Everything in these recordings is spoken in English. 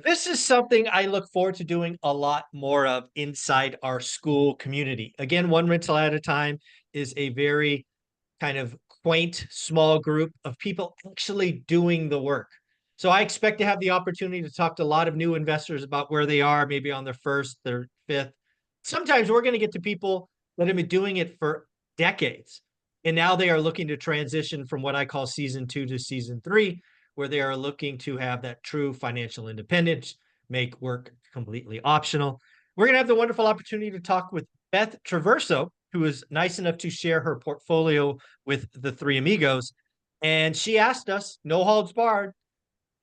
This is something I look forward to doing a lot more of inside our school community. Again, one rental at a time is a very kind of quaint, small group of people actually doing the work. So I expect to have the opportunity to talk to a lot of new investors about where they are, maybe on their first, their fifth. Sometimes we're going to get to people that have been doing it for decades. And now they are looking to transition from what I call season two to season three, where they are looking to have that true financial independence, make work completely optional. We're going to have the wonderful opportunity to talk with Beth Traverso, who is nice enough to share her portfolio with the three amigos. And she asked us, no holds barred.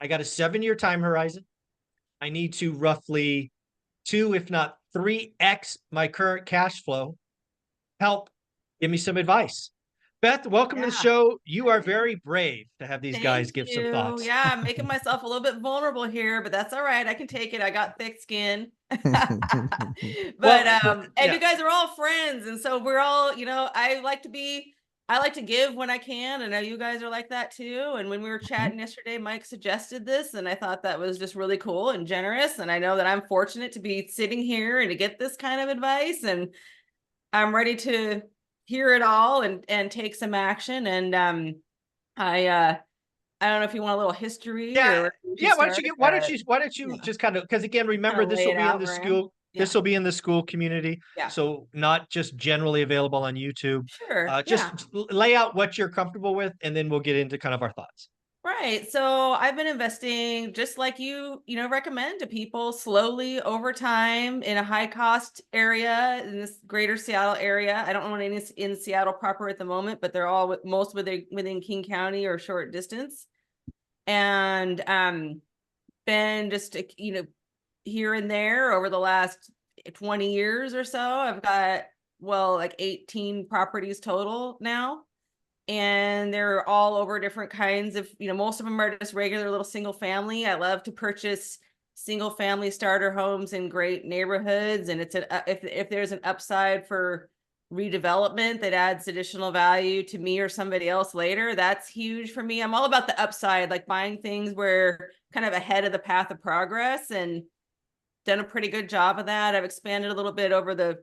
I got a 7-year time horizon. I need to roughly two, if not 3x my current cash flow. Help, give me some advice. Beth, welcome to the Yeah. show. You are very brave to have these guys Thank give some you. thoughts. Yeah, I'm making myself a little bit vulnerable here, but that's all right. I can take it. I got thick skin. But Well, and yeah. you guys are all friends, and so we're all, I like to give when I can. I know you guys are like that too. And when we were Mhm. chatting yesterday, Mike suggested this, and I thought that was just really cool and generous. And I know that I'm fortunate to be sitting here and to get this kind of advice. And I'm ready to hear it all and take some action. And I I don't know if you want a little history Yeah, or where we should yeah. start, Why don't you yeah, just kind of, because again, kind remember of this lay will it be in out the where I am. school. Yeah, This will be in the school community, yeah, so not just generally available on YouTube. sure, Just yeah. lay out what you're comfortable with, and then we'll get into kind of our thoughts. Right. So I've been investing just like recommend to people slowly over time in a high cost area in this greater Seattle area. I don't own any in Seattle proper at the moment, but they're all most within King County or short distance. And been just here and there over the last 20 years or so. I've got, well, like 18 properties total now. And they're all over different kinds of, most of them are just regular little single family. I love to purchase single family starter homes in great neighborhoods. And if there's an upside for redevelopment that adds additional value to me or somebody else later, that's huge for me. I'm all about the upside, like buying things where kind of ahead of the path of progress, and done a pretty good job of that. I've expanded a little bit over the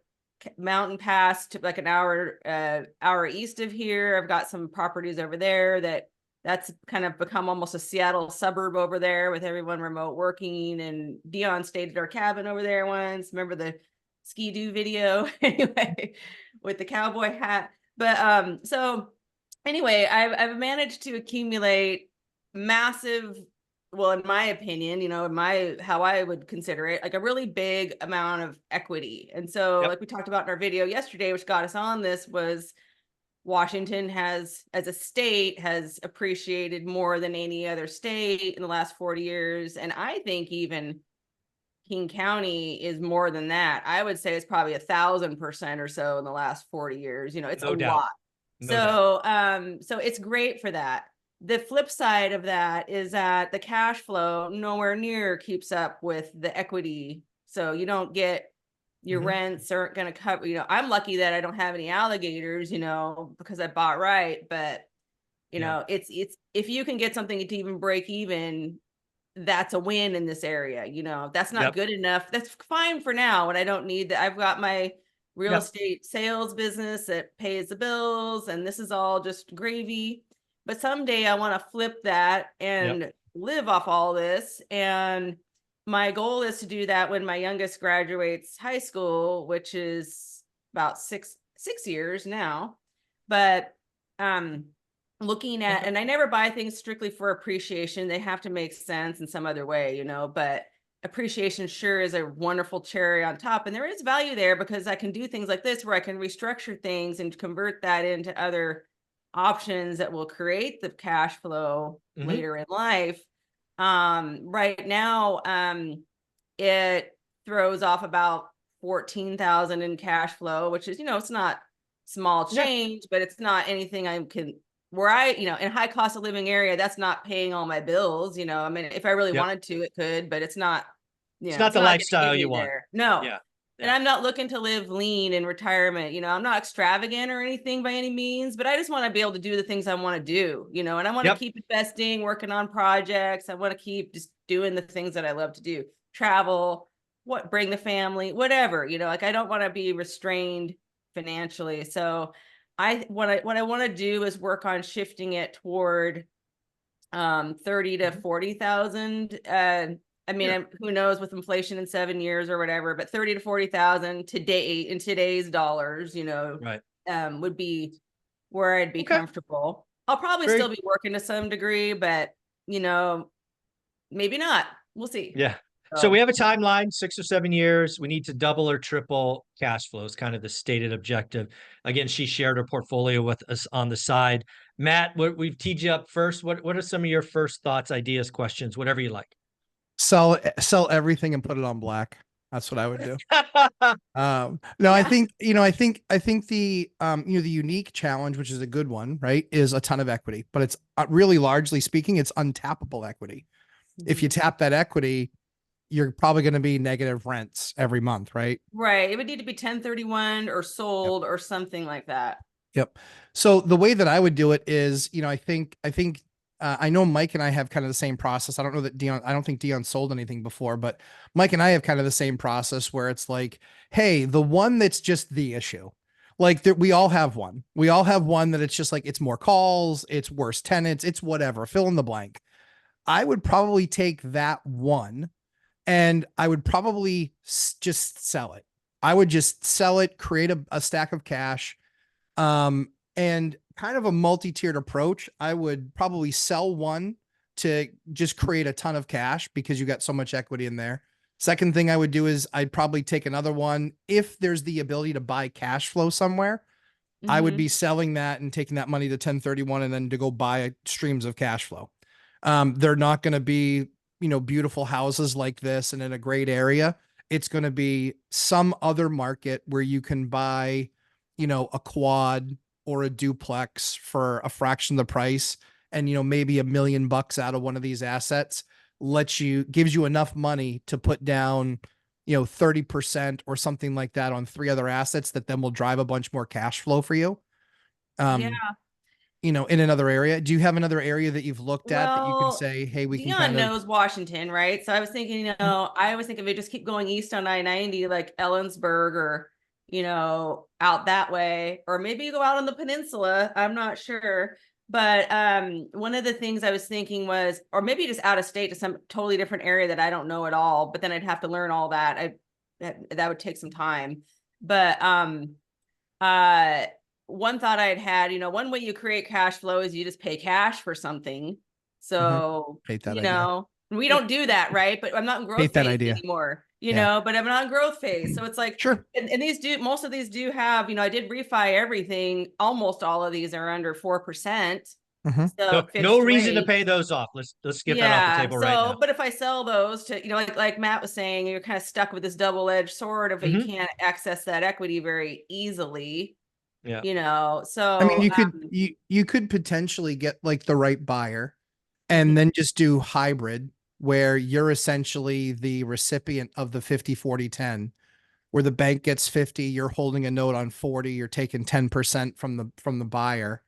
mountain pass to like an hour east of here. I've got some properties over there that's kind of become almost a Seattle suburb over there with everyone remote working. And Dion stayed at our cabin over there once. Remember the ski doo video? Anyway, with the cowboy hat. But so anyway, I've managed to accumulate massive, well, in my opinion, in my how I would consider it, like a really big amount of equity. And so, Yep. like we talked about in our video yesterday, which got us on this, was Washington has, as a state, has appreciated more than any other state in the last 40 years. And I think even King County is more than that. I would say it's probably 1,000% or so in the last 40 years. It's a No doubt. lot. No doubt. So it's great for that. The flip side of that is that the cash flow nowhere near keeps up with the equity. So you don't get, your Mhm. rents aren't going to cover, I'm lucky that I don't have any alligators, because I bought right. But Yeah. it's if you can get something to even break even, that's a win in this area. That's not Yep. good enough. That's fine for now. And I don't need that. I've got my real Yep. estate sales business that pays the bills, and this is all just gravy. But someday I want to flip that Yep. and live off all this. And my goal is to do that when my youngest graduates high school, which is about six years now. But um looking at, And and I never buy things strictly for appreciation. They have to make sense in some other way, but appreciation sure is a wonderful cherry on top. And there is value there because I can do things like this where I can restructure things and convert that into other options that will create the cash flow mhm. later in life. Right now, it throws off about 14,000 in cash flow, which is, it's not small Yeah. change, but it's not anything I can, where I, in high cost of living area, that's not paying all my bills. I mean, if I really Yep. wanted to, it could, but it's not, It's not it's the not going to lifestyle get you me want. there. No. Yeah. And I'm not looking to live lean in retirement. I'm not extravagant or anything by any means, but I just want to be able to do the things I want to do, and I want to Yep. keep investing, working on projects. I want to keep just doing the things that I love to do. Travel, bring the family, whatever, like I don't want to be restrained financially. So what I want to do is work on shifting it toward 30 to 40,000. I mean, Yeah. who knows with inflation in 7 years or whatever, but 30 to 40,000 today in today's dollars, Right. would be where I'd be Okay. comfortable. I'll probably Very. still be working to some degree, but maybe not. We'll see. Yeah. So we So have a timeline, 6 or 7 years. We need to double or triple cash flows, kind of the stated objective. Again, she shared her portfolio with us on the side. Matt, we've teed you up first. What are some of your first thoughts, ideas, questions, whatever you like? Sell everything and put it on black. That's what I would do. No, I yeah. think, I think the, the unique challenge, which is a good one, right, is a ton of equity, but it's really largely speaking, it's untappable equity. If you Mhm. tap that equity, you're probably going to be negative rents every month, right? Right. It would need to be 1031 or Yep. sold or something like that. Yep. So the way that I would do it is, I know Mike and I have kind of the same process. I don't know that Dion, I don't think Dion sold anything before, but Mike and I have kind of the same process where it's like, hey, the one that's just the issue. Like that we all have one. We all have one that it's just like it's more calls, it's worse tenants, it's whatever, fill in the blank. I would probably take that one and I would probably just sell it. I would just sell it, create a stack of cash, and kind of a multi-tiered approach. I would probably sell one to just create a ton of cash because you got so much equity in there. Second thing I would do is I'd probably take another one. If there's the ability to buy cash flow somewhere, I would Mm-hmm. be selling that and taking that money to 1031 and then to go buy streams of cash flow. They're not going to be, beautiful houses like this and in a great area. It's going to be some other market where you can buy, a quad or a duplex for a fraction of the price and, maybe $1 million out of one of these assets gives you enough money to put down, 30% or something like that on 3 other assets that then will drive a bunch more cash flow for you. Yeah. Um, in another area. Do you have another area that you've looked at that you can Well, say, hey, we can Dion kind of, knows Washington, right? So I was thinking, I always think if we just keep going east on I-90, like Ellensburg or, out that way, or maybe you go out on the peninsula. I'm not sure. But one of the things I was thinking was, or maybe just out of state to some totally different area that I don't know at all, but then I'd have to learn all that. That would take some time. But uh one thought I'd had, one way you create cash flow is you just pay cash for something. So, hate that idea. We don't do that, right? But I'm not in growth Hate that phase idea. anymore, Yeah. but I'm not in growth phase. So it's like, Sure. and most of these do have, I did refi everything. Almost all of these are under 4%. Mhm. So No fixed reason to rate. pay those off. Let's get that off the Yeah. table right now. So, but if I sell those to, like Matt was saying, you're kind of stuck with this double-edged sword of you Mhm. can't access that equity very easily. Yeah. I mean, So you could potentially get like the right buyer mhm, and then just do hybrid where you're essentially the recipient of the 50-40-10, where the bank gets 50, you're holding a note on 40, you're taking 10% from the buyer.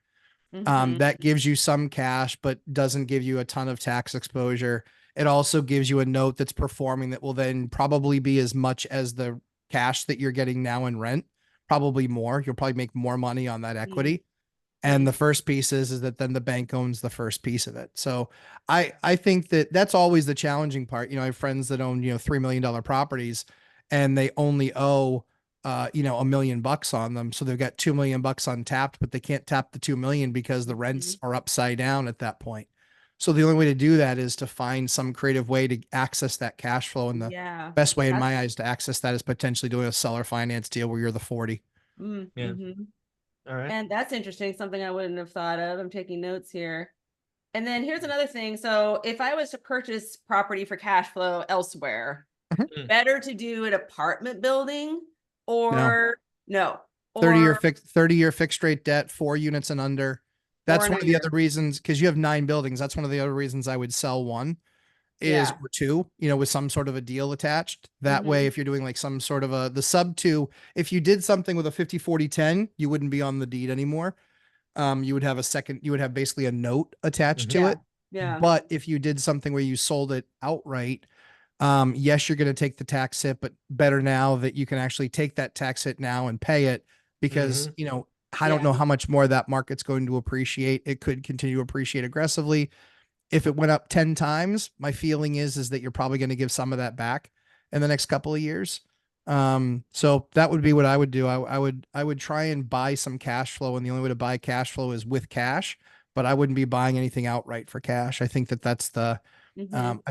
mhm, That gives you some cash, but doesn't give you a ton of tax exposure. It also gives you a note that's performing that will then probably be as much as the cash that you're getting now in rent, probably more. You'll probably make more money on that mhm, equity. And the first piece is that then the bank owns the first piece of it. So I think that that's always the challenging part. I have friends that own, $3 million properties and they only owe, $1 million on them. So they've got $2 million untapped, but they can't tap the 2 million because the rents mhm. are upside down at that point. So the only way to do that is to find some creative way to access that cash flow. And the Yeah. best way in That's my eyes to access that is potentially doing a seller finance deal where you're the 40. Yeah. Mm-hmm. All right. And that's interesting, something I wouldn't have thought of. I'm taking notes here. And then here's another thing. So if I was to purchase property for cash flow elsewhere, Mm. better to do an apartment building No. or no, 30-year or 30-year fixed rate debt, 4 units and under. or That's in one a of the year. other reasons, because you have 9 buildings. That's one of the other reasons I would sell one. is Yeah. or two, with some sort of a deal attached. That way, if you're doing like some sort of the sub two, if you did something with a 50-40-10, you wouldn't be on the deed anymore. You would have you would have basically a note attached Mhm. to Yeah. it. Yeah. But if you did something where you sold it outright, yes, you're going to take the tax hit, but better now that you can actually take that tax hit now and pay it because, I don't Yeah. know how much more that market's going to appreciate. It could continue to appreciate aggressively. If it went up 10 times, my feeling is that you're probably going to give some of that back in the next couple of years. So that would be what I would do. I would try and buy some cash flow, and the only way to buy cash flow is with cash, but I wouldn't be buying anything outright for cash. I think that's I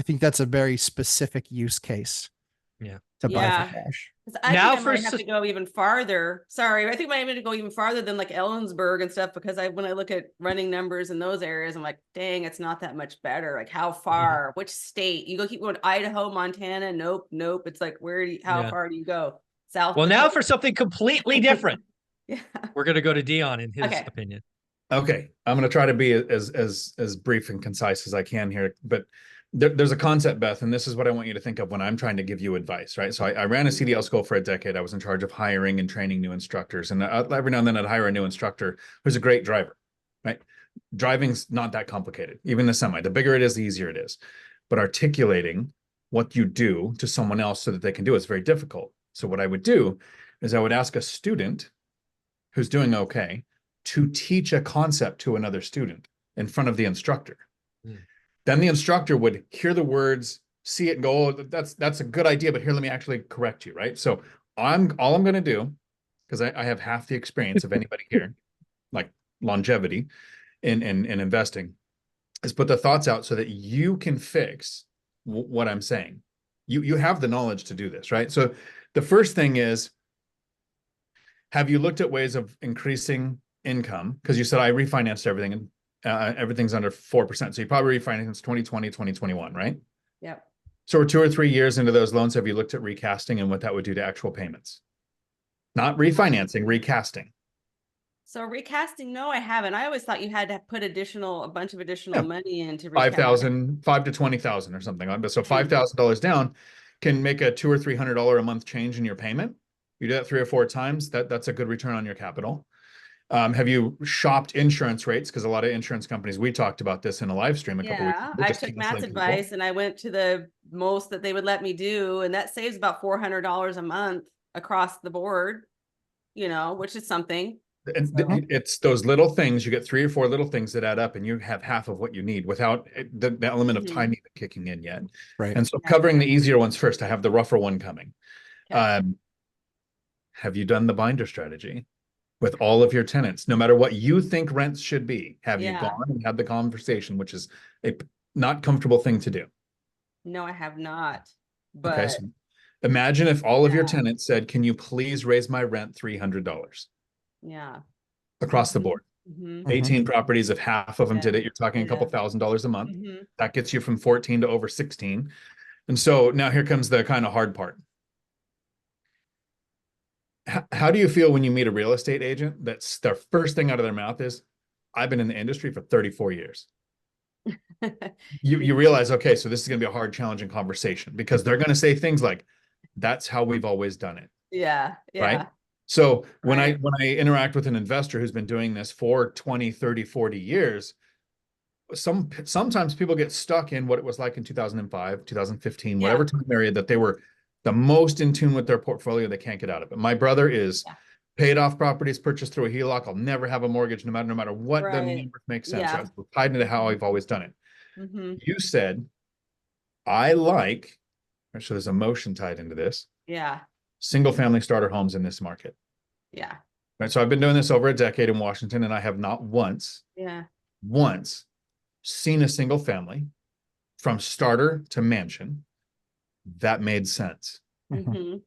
think that's a very specific use case Yeah. to buy for Yeah. cash. 'Cause I Now think I for might have to go even farther. Sorry, I think I might have to go even farther than like Ellensburg and stuff because when I look at running numbers in those areas, I'm like, dang, it's not that much better. Like how far? Which state? You keep going Idaho, Montana? Nope, nope. It's like how Yeah. far do you go? South Well, now Dakota? for something completely different. Yeah. We're going to go to Dion in his Okay. opinion. Okay, I'm going to try to be as brief and concise as I can here, but there's a concept, Beth, and this is what I want you to think of when I'm trying to give you advice, right? So I ran a CDL school for a decade. I was in charge of hiring and training new instructors, and every now and then I'd hire a new instructor who's a great driver, right? Driving's not that complicated, even the semi. The bigger it is, the easier it is. But articulating what you do to someone else so that they can do it is very difficult. So what I would do is I would ask a student who's doing okay to teach a concept to another student in front of the instructor. Then the instructor would hear the words, see it, and go, oh, that's a good idea, but here, let me actually correct you, right? So all I'm going to do, because I have half the experience of anybody here, like longevity in investing, is put the thoughts out so that you can fix what I'm saying. You have the knowledge to do this, right? So the first thing is, have you looked at ways of increasing income? Because you said I refinanced everything and everything's under 4%. So you probably refinanced 2020, 2021, right? Yep. So we're 2 or 3 years into those loans. Have you looked at recasting and what that would do to actual payments? Not refinancing, recasting. So recasting, no, I haven't. I always thought you had to put a bunch of additional money into recast. 5,000, 5 to 20,000 or something. So $5,000 down can make a $200 or $300 a month change in your payment. You do that 3 or 4 times. That's a good return on your capital. Have you shopped insurance rates? Because a lot of insurance companies, we talked about this in a live stream a couple weeks ago. I took Matt's advice and I went to the most that they would let me do, and that saves about $400 a month across the board, which is something. And it's those little things. You get 3 or 4 little things that add up, and you have half of what you need without the element of time even kicking in yet. Right. And so covering the easier ones first. I have the rougher one coming. Okay. Have you done the binder strategy with all of your tenants, no matter what you think rents should be? Have you gone and had the conversation, which is a not comfortable thing to do? No, I have not. But okay, so imagine if all of your tenants said, "Can you please raise my rent $300?" Yeah. Across the board. 18 properties, if half of them did it, you're talking a couple $1,000s a month. That gets you from 14 to over 16. And so now here comes the kind of hard part. How do you feel when you meet a real estate agent that's their first thing out of their mouth is, "I've been in the industry for 34 years. You realize, okay, so this is going to be a hard, challenging conversation because they're going to say things like, "That's how we've always done it." Yeah. Right. So when I interact with an investor who's been doing this for 20, 30, 40 years, sometimes people get stuck in what it was like in 2005, 2015, whatever time period that they were the most in tune with their portfolio. They can't get out of it. My brother is paid off properties purchased through a HELOC. I'll never have a mortgage, no matter what the numbers make sense. Yeah. Right? So tied into how I've always done it. You said, I like, so there's emotion tied into this. Yeah. Single family starter homes in this market. Yeah. Right. So I've been doing this over a decade in Washington, and I have not once seen a single family from starter to mansion that made sense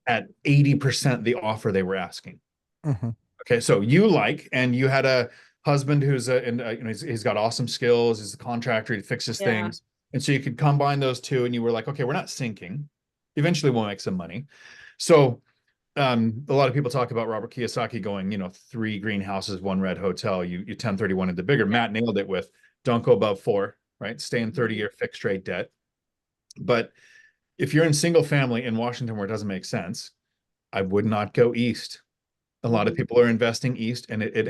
at 80% the offer they were asking. Okay. So and you had a husband who's he's got awesome skills. He's a contractor. He fixes things. And so you could combine those two and you were like, okay, we're not sinking. Eventually we'll make some money. So a lot of people talk about Robert Kiyosaki going, 3 greenhouses, 1 red hotel. You 1031 into bigger. Matt nailed it with don't go above 4, right? Stay in 30-year fixed rate debt. But if you're in single family in Washington where it doesn't make sense, I would not go east. A lot of people are investing east, and it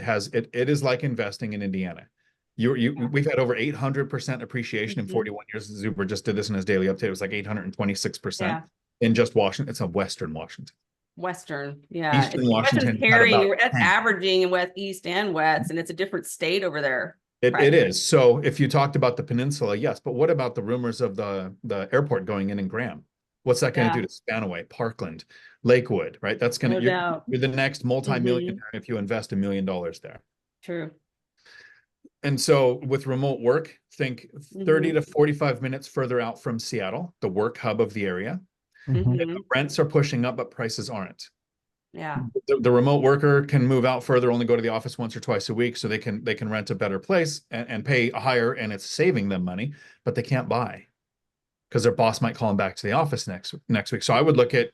is like investing in Indiana. We've had over 800% appreciation in 41 years. Zuber just did this in his daily update. It was like 826% in just Washington. It's a Western Washington. Western, yeah. Eastern Washington Western's had carrying, about that's 10. averaging in west, east and west, and it's a different state over there. It is. So if you talked about the peninsula, yes, but what about the rumors of the airport going in Graham? What's that going to do to Spanaway, Parkland, Lakewood, right? That's going to, you're the next multi-millionaire if you invest $1 million there. True. And so with remote work, think 30 to 45 minutes further out from Seattle, the work hub of the area. And the rents are pushing up, but prices aren't. Yeah. The remote worker can move out further, only go to the office once or twice a week, so they can rent a better place and pay a higher, and it's saving them money, but they can't buy because their boss might call them back to the office next week. So I would look at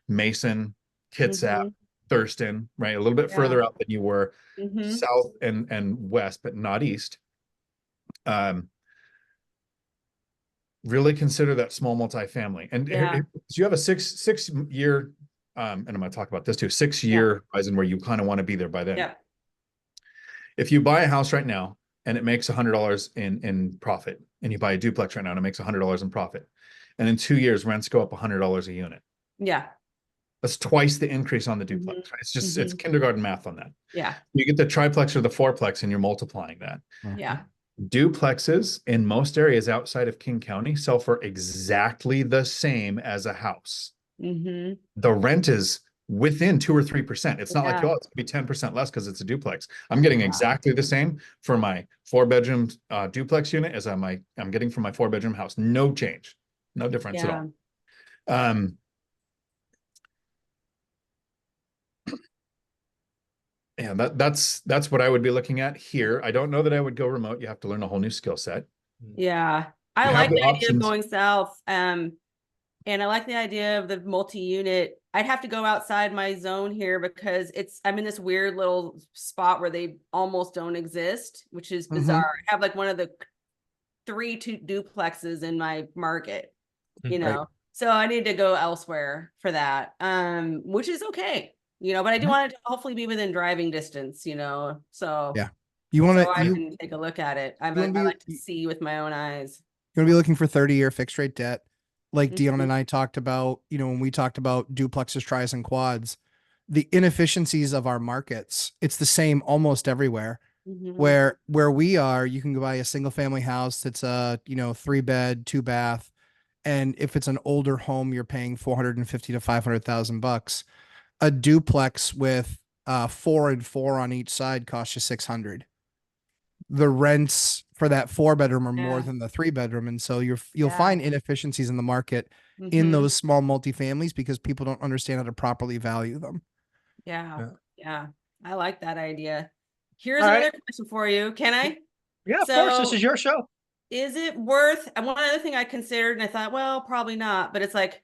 Mason, Kitsap, Thurston, right? A little bit further out than you were, south and west, but not east. Really consider that small multifamily. And you have a six year, and I'm going to talk about this too, 6 year horizon where you kind of want to be there by then. Yeah. If you buy a house right now and it makes $100 in profit, and you buy a duplex right now and it makes $100 in profit, and in 2 years rents go up $100 a unit. Yeah. That's twice the increase on the duplex. Right? It's just it's kindergarten math on that. Yeah. You get the triplex or the fourplex and you're multiplying that. Yeah. Duplexes in most areas outside of King County sell for exactly the same as a house. The rent is within 2 or 3%. It's not like, oh, it's gonna be 10% less because it's a duplex. I'm getting exactly the same for my 4-bedroom duplex unit as I'm getting for my 4-bedroom house. No change, no difference at all. Yeah, that's what I would be looking at here. I don't know that I would go remote. You have to learn a whole new skill set. Yeah. I like the idea of going south. And I like the idea of the multi-unit. I'd have to go outside my zone here because I'm in this weird little spot where they almost don't exist, which is bizarre. I have like one of the 3 duplexes in my market, you know, so I need to go elsewhere for that, which is okay. You know, but I do want it to hopefully be within driving distance, you know, so you want to, I can take a look at it. I like to see with my own eyes. You're gonna be looking for 30-year fixed rate debt, like Dion and I talked about. You know, when we talked about duplexes, tris, and quads, the inefficiencies of our markets. It's the same almost everywhere. Where we are, you can go buy a single family house that's a 3-bed, 2-bath, and if it's an older home, you're paying $450,000 to $500,000. A duplex with 4 and 4 on each side costs you $600. The rents for that 4-bedroom are more than the 3-bedroom, and so you'll find inefficiencies in the market in those small multifamilies because people don't understand how to properly value them. Yeah. I like that idea. Here's another question for you. Can I? Yeah, of course. This is your show. Is it worth? One other thing I considered, and I thought, well, probably not. But it's like,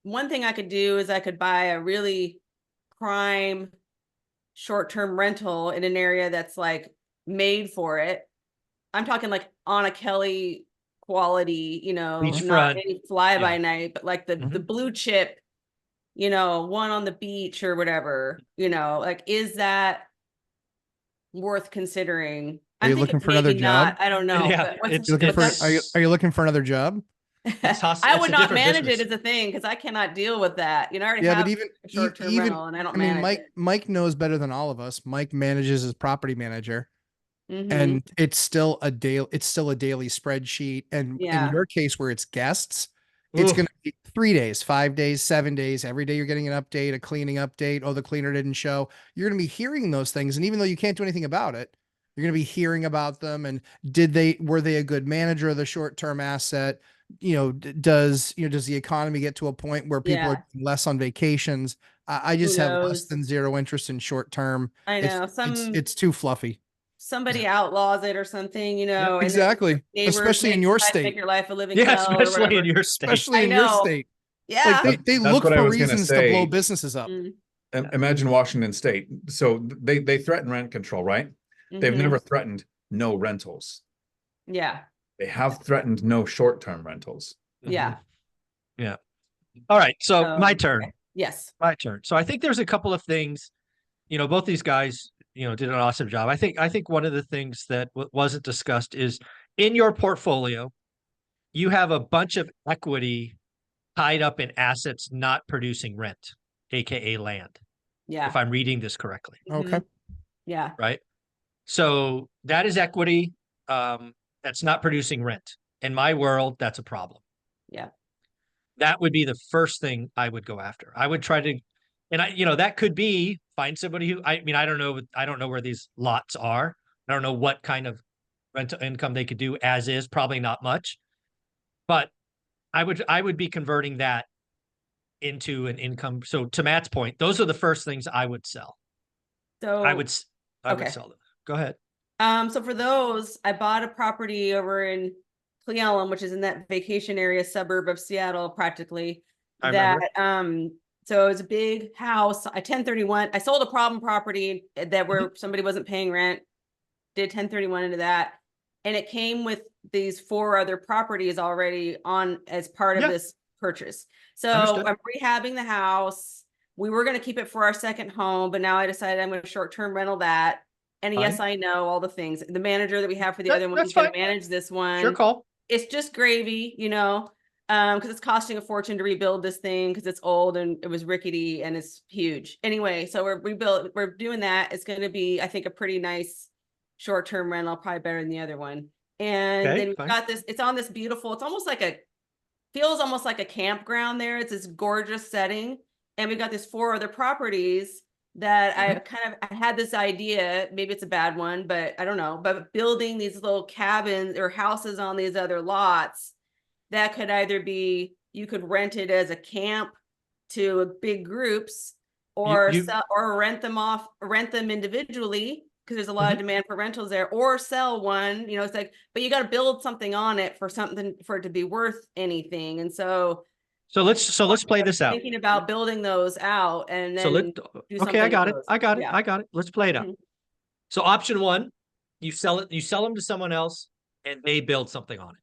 one thing I could do is I could buy a really prime short-term rental in an area that's like made for it. I'm talking like Anna Kelly quality, Beachfront. Not any fly-by-night, but like the blue chip, one on the beach or whatever, like, is that worth considering? Are you looking for another job? I don't know. Yeah, are you looking for another job? I would not manage it as a thing because I cannot deal with that. I already have a short-term rental and I don't manage it. Mike knows better than all of us. Mike manages as property manager. And it's still a daily spreadsheet. And in your case where it's guests, it's going to be 3 days, 5 days, 7 days. Every day you're getting an update, a cleaning update. Oh, the cleaner didn't show. You're going to be hearing those things. And even though you can't do anything about it, you're going to be hearing about them. And were they a good manager of the short-term asset? Does the economy get to a point where people are less on vacations? I just have less than zero interest in short-term. I know it's too fluffy. Somebody outlaws it or something, exactly. Especially in your state. Make your life a living hell. Especially in your state. Especially in your state. Yeah. Like they look for reasons to blow businesses up. Imagine Washington State. So they threaten rent control, right? They've never threatened no rentals. Yeah. They have threatened no short-term rentals. Yeah. Yeah. All right. So my Okay. turn. Yes. My turn. So I think there's a couple of things, both these guys, did an awesome job. I think one of the things that wasn't discussed is in your portfolio, you have a bunch of equity tied up in assets not producing rent, aka land, Yeah. if I'm reading this correctly. Okay. Yeah. Right. So that is equity that's not producing rent. In my world, that's a problem. Yeah. That would be the first thing I would go after. I would try to, and that could be find somebody who, I don't know where these lots are. I don't know what kind of rental income they could do as is, probably not much, but I would be converting that into an income. So to Matt's point, those are the first things I would sell. So I would okay. sell them. Go ahead. So for those, I bought a property over in Cle Elum, which is in that vacation area suburb of Seattle, practically. I remember. So it was a big house. I 1031. I sold a problem property that where somebody wasn't paying rent. Did 1031 into that, and it came with these 4 other properties already on as part of this purchase. So Understood. I'm rehabbing the house. We were going to keep it for our second home, but now I decided I'm going to short-term rental that. And Fine. yes, I know all the things. The manager that we have for the other one, That's he's going to fine. manage this one. Your call. It's just gravy, because it's costing a fortune to rebuild this thing because it's old and it was rickety and it's huge. Anyway, so we're doing that. It's going to be, I think, a pretty nice short-term rental, probably better than the other one. And Okay, then we've fine. got this, it's on this beautiful, it's almost like feels almost like a campground there. It's this gorgeous setting. And we've got these 4 other properties that I had this idea, maybe it's a bad one, but I don't know, but building these little cabins or houses on these other lots that could either be, you could rent it as a camp to big groups or sell or rent them individually because there's a lot of demand for rentals there, or sell one, it's like, but you got to build something on it for it to be worth anything. And so let's play this out. Thinking about building those out and then I got it. Let's play it out. So option 1, you sell them to someone else and they build something on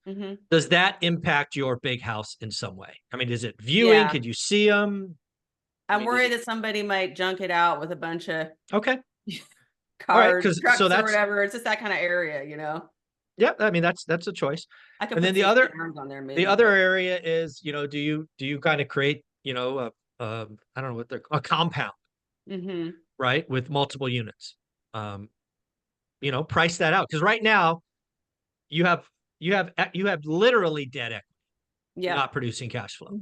it. Does that impact your big house in some way? I mean, is it viewing? Yeah. Could you see them? I'm worried that somebody might junk it out with a bunch of cars, trucks or whatever. It's just that kind of area, Yeah, I mean that's a choice. I could and put then the other area is, do you kind of create, I don't know what they're a compound, right, with multiple units, price that out, because right now you have literally dead equity, not producing cash flow.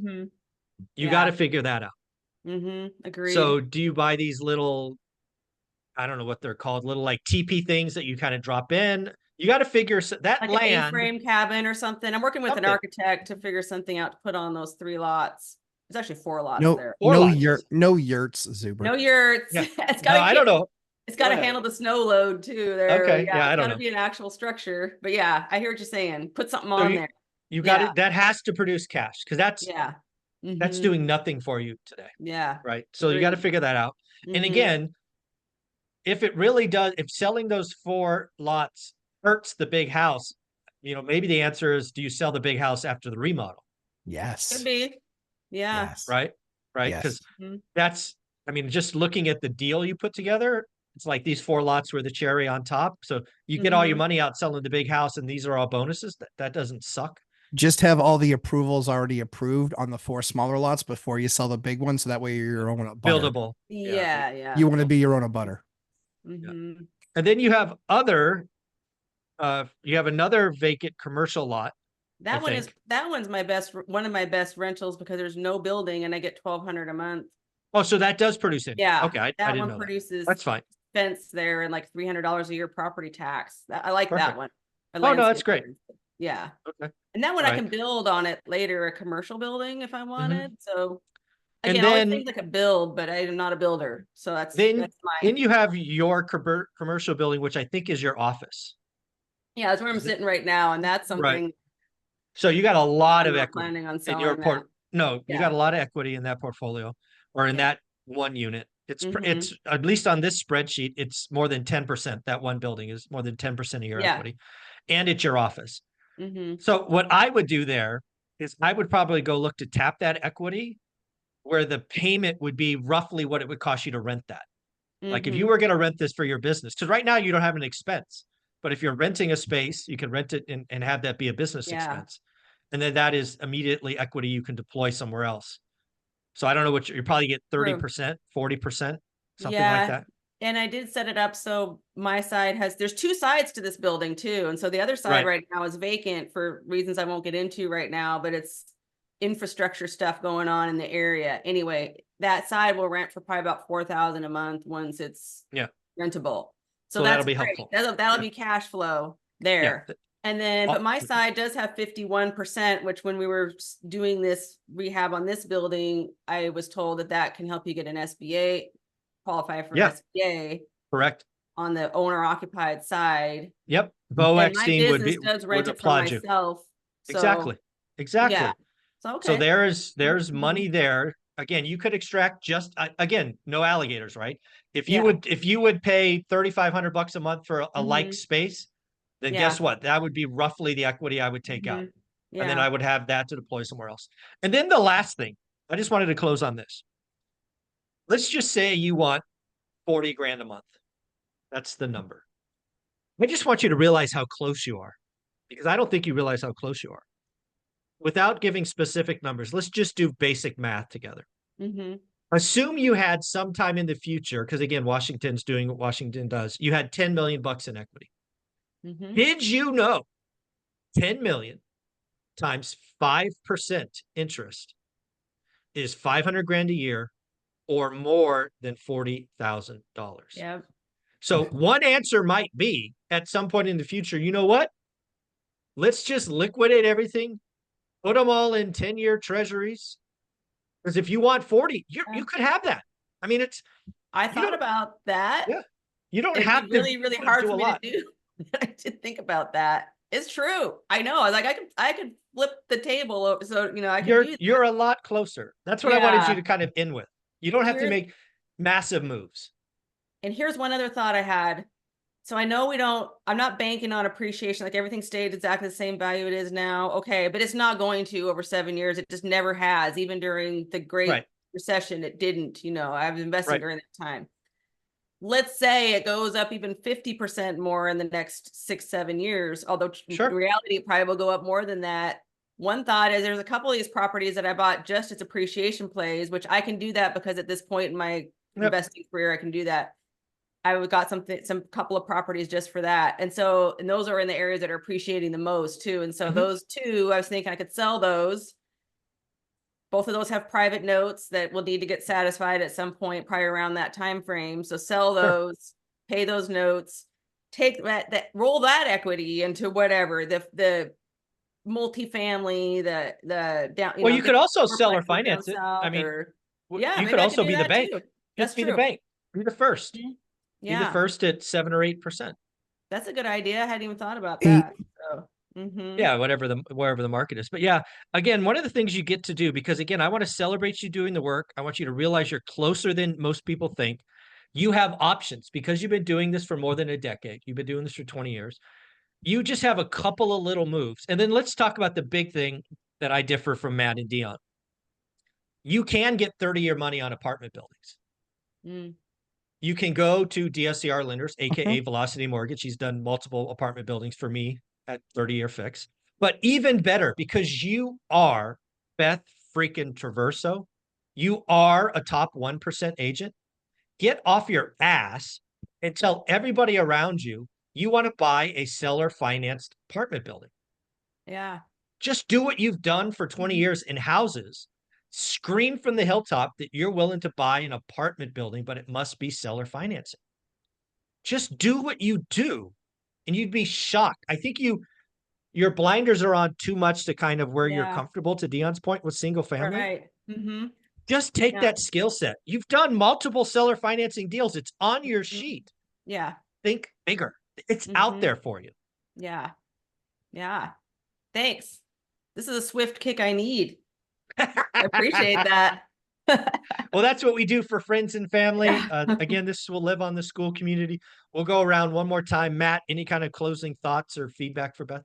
You got to figure that out. Agreed. So do you buy these little, I don't know what they're called, little like teepee things that you kind of drop in? You got to figure that like land, an A-frame cabin or something. I'm working with an architect to figure something out to put on those 3 lots. There's actually 4 lots there. No yurts, Zuber. No yurts. Yeah. It's got I don't know. It's got to handle the snow load too. There. Okay. Yeah, I don't know. It's got to be an actual structure. But yeah, I hear what you're saying. Put something on there. You got it. That has to produce cash because that's doing nothing for you today. Yeah. Right. So you got to figure that out. And again, if it really does, if selling those 4 lots hurts the big house, maybe the answer is, do you sell the big house after the remodel? Yes. Could be. Yeah. Yes. Right. Because that's, just looking at the deal you put together, it's like these 4 lots were the cherry on top. So you get all your money out selling the big house and these are all bonuses. That doesn't suck. Just have all the approvals already approved on the 4 smaller lots before you sell the big one. So that way you're your own abutter. Buildable. Yeah. You want to be your own abutter. And then you have another vacant commercial lot. That one's one of my best rentals because there's no building and I get $1,200 a month. Oh, so that does produce it. Yeah. Okay. I didn't know produces. That's fine. Fence there and like $300 a year property tax. I like that one. Oh no, that's great. Yeah. Okay. And that one I can build on it later, a commercial building if I wanted. So again, and all then, the things I could build, but I am not a builder. So that's then you have your commercial building, which I think is your office. Yeah, that's where I'm sitting right now. And that's something. Right. So you got a lot of equity planning on selling in your you got a lot of equity in that portfolio or in that one unit. It's at least on this spreadsheet, it's more than 10%. That one building is more than 10% of your equity, and it's your office. So what I would do there is I would probably go look to tap that equity where the payment would be roughly what it would cost you to rent that. Like if you were going to rent this for your business, because right now you don't have an expense, but if you're renting a space, you can rent it and have that be a business Yeah. expense. And then that is immediately equity you can deploy somewhere else. So I don't know what you probably get 30%, 40%, something like that. And I did set it up so my side there's two sides to this building too. And so the other side right now is vacant for reasons I won't get into right now, but it's infrastructure stuff going on in the area. Anyway, that side will rent for probably about $4,000 a month once it's rentable. So that'll that's be great. helpful. That'll be cash flow there. And then, but my side does have 51%, which when we were doing this rehab on this building, I was told that can help you get an SBA, qualify for an SBA. Correct. On the owner occupied side. Yep. Bo and my Eckstein business does rent it for myself. So, exactly. Yeah. So, so there's money there. Again, you could extract just, again, no alligators, right? If you would pay $3,500 a month for a like space, then guess what? That would be roughly the equity I would take out. And then I would have that to deploy somewhere else. And then the last thing, I just wanted to close on this. Let's just say you want 40 grand a month. That's the number. I just want you to realize how close you are, because I don't think you realize how close you are. Without giving specific numbers, let's just do basic math together. Assume you had sometime in the future, because again, Washington's doing what Washington does. You had 10 million bucks in equity. Did you know 10 million times 5% interest is 500 grand a year or more than $40,000? Yeah. So one answer might be at some point in the future, you know what? Let's just liquidate everything, put them all in 10-year treasuries. Because if you want 40, you could have that. I mean, I thought about that. Yeah. You don't It'd have be really, really hard for me to do. I did think about that. It's true. I know. Like I could flip the table over. So, I can do that. You're a lot closer. That's what I wanted you to kind of end with. You don't have to make massive moves. And here's one other thought I had. So I know I'm not banking on appreciation. Like everything stayed exactly the same value it is now. Okay. But it's not going to over 7 years. It just never has. Even during the Great Recession, it didn't, I was investing during that time. Let's say it goes up even 50% more in the next 6-7 years. Although in reality, it probably will go up more than that. One thought is there's a couple of these properties that I bought just as appreciation plays, which I can do that because at this point in my investing career, I can do that. I got some couple of properties just for that. And those are in the areas that are appreciating the most too. And so those two, I was thinking I could sell those. Both of those have private notes that will need to get satisfied at some point probably around that time frame. So sell those, pay those notes, take that roll that equity into whatever the multifamily, the down. Well, you could also sell or finance it. I mean, you could also be the bank. Just be the bank. Be the first. Be the first at 7 or 8%. That's a good idea. I hadn't even thought about that. So. Yeah, wherever the market is. But yeah, again, one of the things you get to do, because again, I want to celebrate you doing the work. I want you to realize you're closer than most people think. You have options because you've been doing this for more than a decade. You've been doing this for 20 years. You just have a couple of little moves. And then let's talk about the big thing that I differ from Matt and Dion. You can get 30-year money on apartment buildings. You can go to DSCR lenders, aka Velocity Mortgage. He's done multiple apartment buildings for me at 30-year fix. But even better, because you are Beth freaking Traverso, you are a top 1% agent. Get off your ass and tell everybody around you want to buy a seller financed apartment building. Yeah. Just do what you've done for 20 years in houses. Scream from the hilltop that you're willing to buy an apartment building, but it must be seller financing. Just do what you do and you'd be shocked. I think your blinders are on too much to kind of where you're comfortable, to Dion's point, with single family. Right. Just take that skill set. You've done multiple seller financing deals. It's on your sheet. Yeah. Think bigger. It's out there for you. Yeah. Yeah. Thanks. This is a swift kick I need. I appreciate that. Well, that's what we do for friends and family. Again, this will live on the school community. We'll go around one more time. Matt, any kind of closing thoughts or feedback for Beth?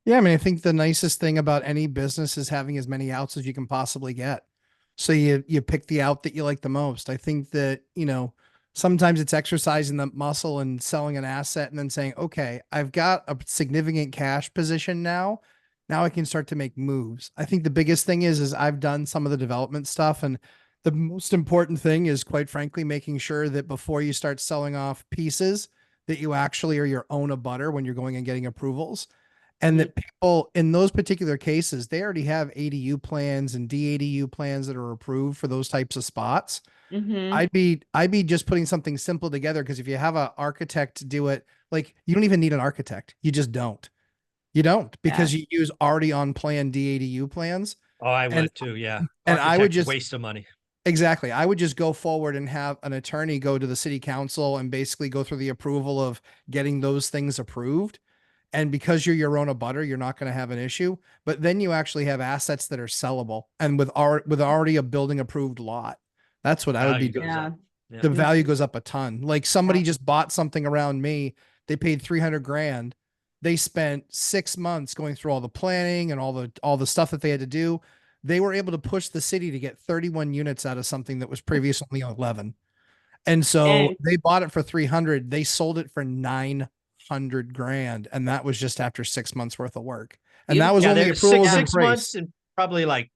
Yeah, I mean, I think the nicest thing about any business is having as many outs as you can possibly get. So you pick the out that you like the most. I think that, sometimes it's exercising the muscle and selling an asset and then saying, okay, I've got a significant cash position now. Now I can start to make moves. I think the biggest thing is I've done some of the development stuff, and the most important thing is, quite frankly, making sure that before you start selling off pieces, that you actually are your own abutter when you're going and getting approvals. And Mm. that people in those particular cases, they already have ADU plans and DADU plans that are approved for those types of spots. Mm-hmm. I'd be just putting something simple together, because if you have an architect do it, like, you don't even need an architect. You just don't. You don't, Yeah. because you use already on plan DADU plans. Oh, I And would too. Yeah. and I would Architect just waste of money. exactly. I would just go forward and have an attorney go to the city council and basically go through the approval of getting those things approved. And because you're your own abutter, you're not going to have an issue. But then you actually have assets that are sellable, and with already a building approved lot. That's what I would be Value doing. goes Yeah. up. Yeah. The value goes up a ton. Like, somebody just bought something around me. They paid 300 grand. They spent 6 months going through all the planning and all the stuff that they had to do. They were able to push the city to get 31 units out of something that was previously 11. And so And they bought it for 300. They sold it for 900 grand. And that was just after 6 months worth of work. And that was Yeah, only there's approvals and six price. months and probably like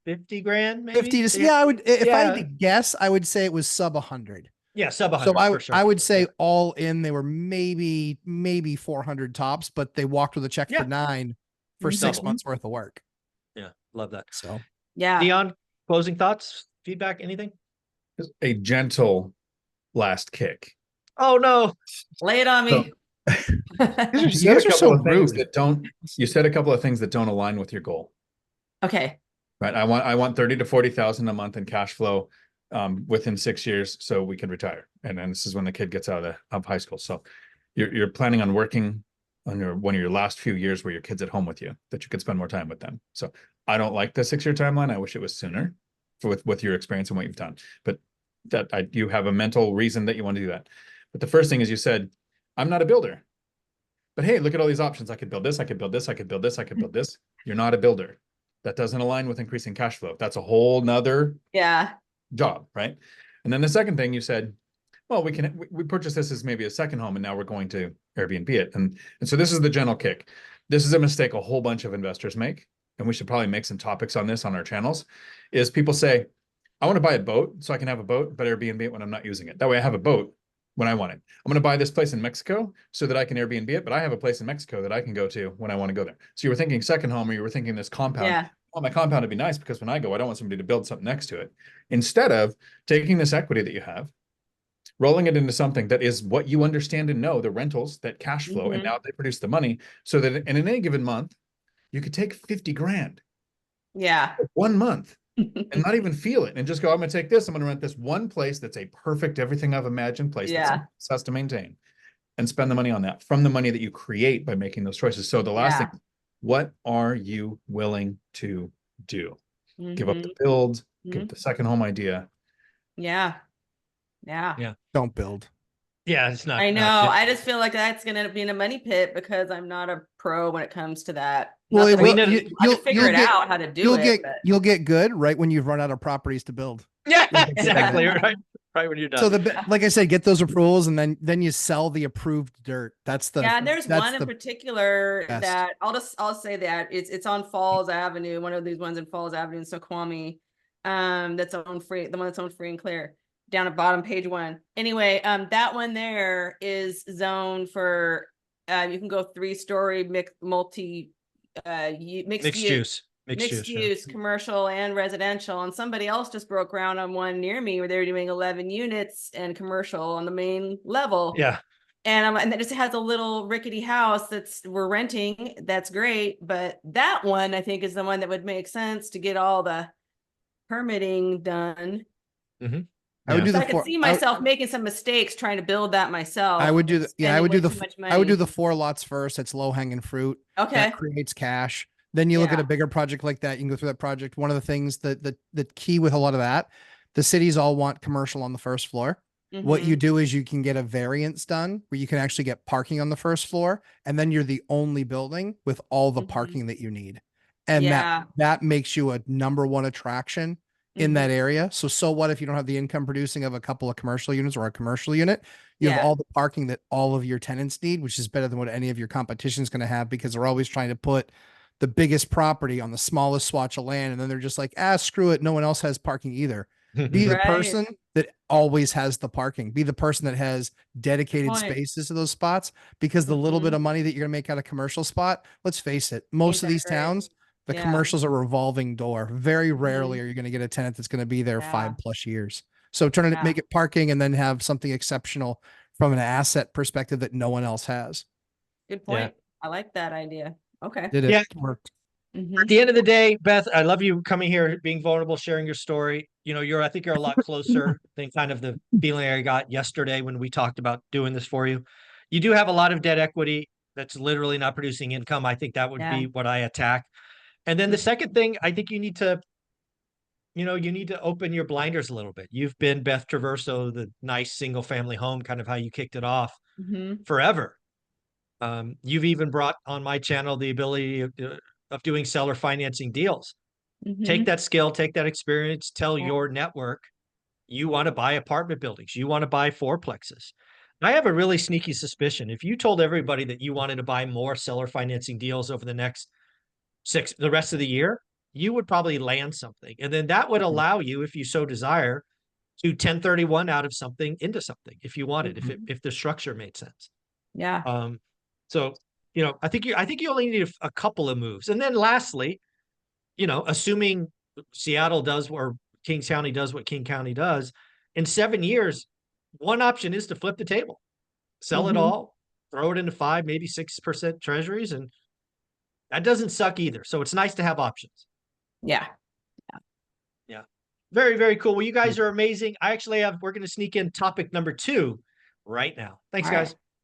50 grand, maybe. 50 to, yeah, if I had to Yeah. guess, I would say it was sub 100. Yeah, sub So 100 for sure. I would say Yeah. all in, they were maybe 400 tops, but they walked with a check Yeah. for 9 for Mhm. 6 months worth of work. Yeah, love that. So yeah. Dion, closing thoughts, feedback, anything? Just a gentle last kick. Oh no. Lay it on me. you guys are so rude. You said a couple of things that don't align with your goal. Okay. Right. I want 30 to 40,000 a month in cash flow within 6 years so we can retire. And then this is when the kid gets out of high school. So you're planning on working on one of your last few years where your kid's at home with you, that you could spend more time with them. So I don't like the 6-year timeline. I wish it was sooner with your experience and what you've done. But you have a mental reason that you want to do that. But the first thing is, you said, I'm not a builder. But hey, look at all these options. I could build this, I could build this, I could build this, I could build this. You're not a builder. That doesn't align with increasing cash flow. That's a whole nother Yeah. job, right? And then the second thing you said, well, we purchased this as maybe a second home, and now we're going to Airbnb it. And so this is the gentle kick. This is a mistake a whole bunch of investors make, and we should probably make some topics on this on our channels, is people say, I want to buy a boat so I can have a boat, but Airbnb it when I'm not using it. That way I have a boat when I want it. I'm going to buy this place in Mexico so that I can Airbnb it, but I have a place in Mexico that I can go to when I want to go there. So you were thinking second home, or you were thinking this compound. Yeah. Oh, my compound would be nice because when I go, I don't want somebody to build something next to it. Instead of taking this equity that you have, rolling it into something that is what you understand and know, the rentals, that cash flow, and Mhm. now they produce the money, so that in any given month, you could take 50 grand Yeah. 1 month and not even feel it, and just go, I'm going to take this, I'm going to rent this one place that's a perfect, everything I've imagined place that Yeah. someone else has to maintain, and spend the money on that from the money that you create by making those choices. So the last Yeah. thing, what are you willing to do? Give up the Mhm. build, give Mhm. up the second home idea. Yeah. Yeah. Yeah. don't build. Yeah, it's not. I know. not- I just feel like that's going to end up being a money pit because I'm not a pro when it comes to that. Well, Not it that will, know- I can figure it out how to do you'll it. get but- you'll get good right when you've run out of properties to build. Yeah, Yeah. exactly. Right. Right when you're done. So like I said, get those approvals, and then you sell the approved dirt. That's the Yeah, and there's that's one in the particular best. that I'll say that it's on Falls Avenue, one of these ones in Falls Avenue in Snoqualmie, that's owned free, the one that's owned free and clear, down at bottom page 1. Anyway, that one there is zoned for you can go 3-story mixed mixed use. mixed yeah. use, commercial and residential. And somebody else just broke ground on one near me where they were doing 11 units and commercial on the main level. Yeah. And that just has a little rickety house we're renting. That's great. But that one, I think, is the one that would make sense to get all the permitting done. Mm-hmm. I would do So the I could see myself making some mistakes trying to build that myself. I would do and the I would spending do way the too much I would do money. the 4 lots first. It's low hanging fruit. Okay. That creates cash. Then you look at Yeah. a bigger project like that. You can go through that project. One of the things that the key with a lot of that, the cities all want commercial on the first floor. What you Mhm. do is you can get a variance done where you can actually get parking on the first floor, and then you're the only building with all the Mhm. parking that you need. And Yeah. that makes you a #1 attraction in that Mhm. area. So what if you don't have the income producing of a couple of commercial units or a commercial unit? You have Yeah. all the parking that all of your tenants need, which is better than what any of your competition is going to have, because they're always trying to put the biggest property on the smallest swatch of land. And then they're just like, screw it. No one else has parking either. Be the Right. person that always has the parking. Be the person that has dedicated Point. spaces to those spots, because the little bit Mhm. of money that you're going to make out of commercial spot, let's face it, Ain't most of that these great? towns, the Yeah. commercials are a revolving door. Very rarely Mhm. are you going to get a tenant that's going to be there Yeah. 5+ years. So turn it, Yeah. make it parking, and then have something exceptional from an asset perspective that no one else has. Good Yeah. point. I like that idea. Okay. Did it Yeah. worked? At Mhm. the end of the day, Beth, I love you coming here, being vulnerable, sharing your story. You know, I think you're a lot closer than kind of the feeling I got yesterday when we talked about doing this for you. You do have a lot of debt equity that's literally not producing income. I think that would Yeah. be what I attack. And then the second thing, I think you need to, you need to open your blinders a little bit. You've been Beth Traverso, the nice single family home, kind of how you kicked it off Mhm. forever. You've even brought on my channel the ability of doing seller financing deals. Take Mhm. that skill, take that experience, tell Yeah. your network you want to buy apartment buildings, you want to buy fourplexes. I have a really sneaky suspicion. If you told everybody that you wanted to buy more seller financing deals over the next the rest of the year, you would probably land something. And then that would Mhm. allow you, if you so desire, to 1031 out of something into something if you wanted, Mhm. if the structure made sense. Yeah. Um, so I think you only need a couple of moves. And then lastly, assuming Seattle does or King County does what King County does, in 7 years, one option is to flip the table, sell it Mhm. all, throw it into 5, maybe 6% treasuries, and that doesn't suck either. So it's nice to have options. Yeah. Yeah. Very, very cool. Well, you guys are amazing. We're going to sneak in topic number 2 right now. Thanks, All right. guys.